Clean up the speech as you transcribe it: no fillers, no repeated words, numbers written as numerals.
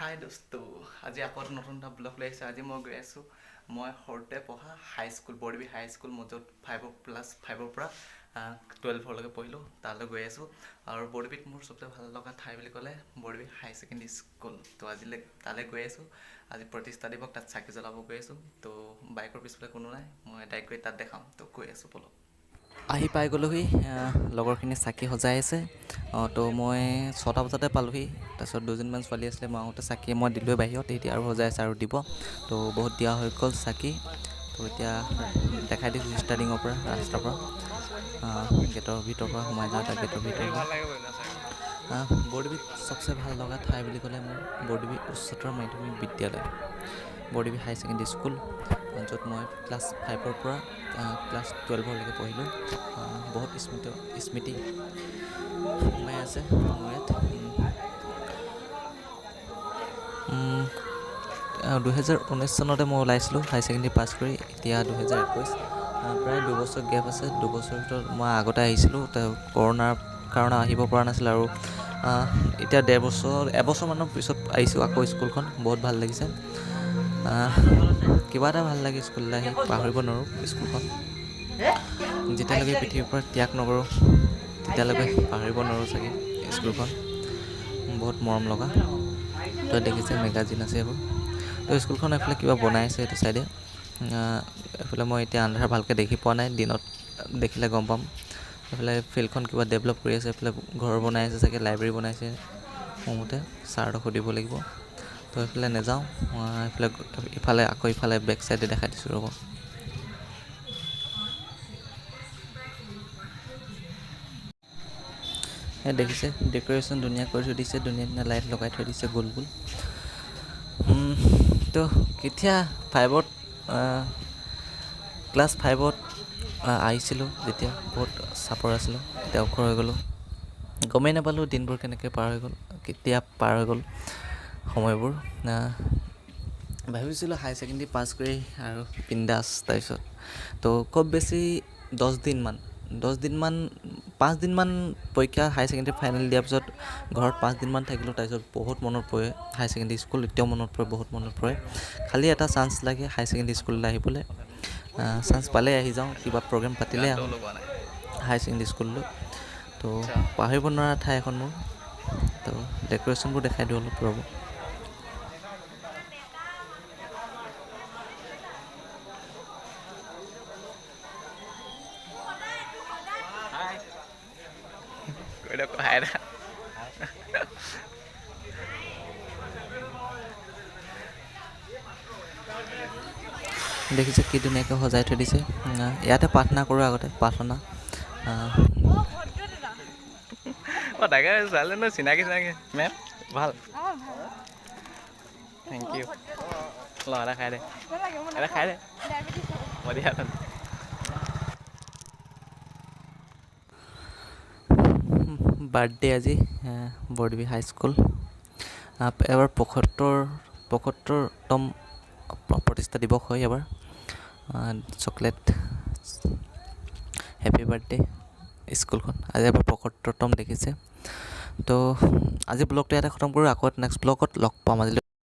হাই দোস্তো, আজি আকৌ নতুন এটা ব্লগ লৈ আহিছোঁ। আজি মই গৈ আছোঁ মই সৰুতে পঢ়া হাইস্কুল বৰদবী হাইস্কুল মই য'ত 5+5 পৰা 12লৈকে পঢ়িলোঁ তালৈ গৈ আছোঁ। আৰু বৰদবীত মোৰ চবচে ভাল লগা ঠাই বুলি ক'লে বৰদবী হাই ছেকেণ্ডেৰী স্কুল। তো আজিলৈ তালৈ গৈ আছোঁ। আজি প্ৰতিষ্ঠা দিৱস, তাত চাকি জ্বলাব গৈ আছোঁ। তো বাইকৰ পিছফালে কোনো নাই, মই ডাইৰেক্ট গৈ তাত দেখাম। তো গৈ আছোঁ বলক। আহি পাই গ'লোহি, লগৰখিনি চাকি সজাই আছে। তো মই 6টা বজাতে পালোহি। তাৰপিছত দুজনীমান ছোৱালী আছিলে, মই আহোঁতে চাকি মই দিলোঁৱে বাহিৰত, এতিয়া আৰু সজাই আছে আৰু দিব। তো বহুত দিয়া হৈ গ'ল চাকি। তো এতিয়া দেখাই দিছোঁ ষ্টাৰ্টিঙৰ পৰা, ৰাস্তাৰ পৰা গেটৰ ভিতৰৰ পৰা সোমাই যাওঁ। এটা গেটৰ ভিতৰলৈ বৰদবীত চবচে ভাল লগা ঠাই বুলি ক'লে মোৰ বৰদবী উচ্চতৰ মাধ্যমিক বিদ্যালয়, বৰদবী হাই ছেকেণ্ডেৰী স্কুল, য'ত মই ক্লাছ 5ৰ পৰা ক্লাছ 12লৈকে পঢ়িলোঁ। বহুত স্মৃতি সোমাই আছে মোৰ ইয়াত। 2019 চনতে মই ওলাইছিলোঁ হাই ছেকেণ্ডেৰী পাছ কৰি। এতিয়া 2021, প্ৰায় দুবছৰ গেপ আছে। দুবছৰৰ ভিতৰত মই আগতে আহিছিলোঁ, কৰোণাৰ কাৰণে আহিব পৰা নাছিলোঁ। আৰু এতিয়া এবছৰমানৰ পিছত আহিছোঁ আকৌ স্কুলখন। বহুত ভাল লাগিছে, কিবা এটা ভাল লাগে স্কুললৈ আহি, পাহৰিব নোৱাৰোঁ স্কুলখন। যেতিয়ালৈকে পৃথিৱীৰ পৰা ত্যাগ নকৰোঁ তেতিয়ালৈকে পাহৰিব নোৱাৰোঁ চাগে স্কুলখন। বহুত মৰম লগা। তই দেখিছে মেগাজিন আছে এইবোৰ। তো স্কুলখন এইফালে কিবা বনাই আছে এইটো চাইডে। এইফালে মই এতিয়া আন্ধাৰ ভালকৈ দেখি পোৱা নাই, দিনত দেখিলে গম পাম। এইফালে ফিল্ডখন কিবা ডেভেলপ কৰি আছে, এইফালে ঘৰ বনাই আছে চাগে, লাইব্ৰেৰী বনাইছে মোৰ মতে। ছাৰহঁতক সুধিব লাগিব। তো এইফালে নাযাওঁ, ইফালে আকৌ ইফালে বেক চাইডে দেখাই দিছোঁ ৰ'ব। দেখিছে ডেক'ৰেশ্যন ধুনীয়া কৰি থৈ দিছে, ধুনীয়া লাইট লগাই থৈ দিছে গোল গোল। তো কেতিয়া ক্লাছ 5ত আহিছিলোঁ, যেতিয়া বহুত চাপৰ আছিলোঁ, এতিয়া ওখ হৈ গ'লোঁ। গমেই নাপালোঁ দিনবোৰ কেনেকৈ পাৰ হৈ গ'ল, কেতিয়া পাৰ হৈ গ'ল সময়বোৰ। ভাবিছিলোঁ হাই ছেকেণ্ডেৰী পাছ কৰি আৰু বিন্দাছ। তাৰপিছত তো খুব বেছি 5 দিনমান পৰীক্ষা হাই ছেকেণ্ডেৰী ফাইনেল দিয়াৰ পিছত ঘৰত 5 দিনমান থাকিলোঁ। তাৰপিছত বহুত মনত পৰে হাই ছেকেণ্ডেৰী স্কুল, এতিয়াও মনত পৰে, বহুত মনত পৰে। খালি এটা চান্স লাগে হাই ছেকেণ্ডেৰী স্কুললৈ আহিবলৈ, চান্স পালেই আহি যাওঁ, কিবা প্ৰগ্ৰেম পাতিলে আহোঁ হাই ছেকেণ্ডেৰী স্কুললৈ। তো পাহৰিব নোৱাৰা ঠাই এখন মোৰ। তো ডেক'ৰেশ্যনবোৰ দেখাই দিওঁ অলপ ৰ'ব। দেখিছে কি ধুনীয়াকৈ সজাই থৈ দিছে। ইয়াতে প্ৰাৰ্থনা কৰোঁ আগতে, প্ৰাৰ্থনা। তাকে চালে ন, চিনাকি মেম ভাল। Thank you. এটা খাই দে, মই দিয়া বাৰ্থডে আজি বৰদবী হাইস্কুল। এবাৰ 75তম প্ৰতিষ্ঠা দিৱস হয় এবাৰ। চকলেট, হেপী বাৰ্থডে স্কুলখন। আজি এবাৰ 75তম দেখিছে। তো আজি ব্লগটো ইয়াতে খতম কৰোঁ, আকৌ নেক্সট ব্লগত লগ পাম। আজিলৈ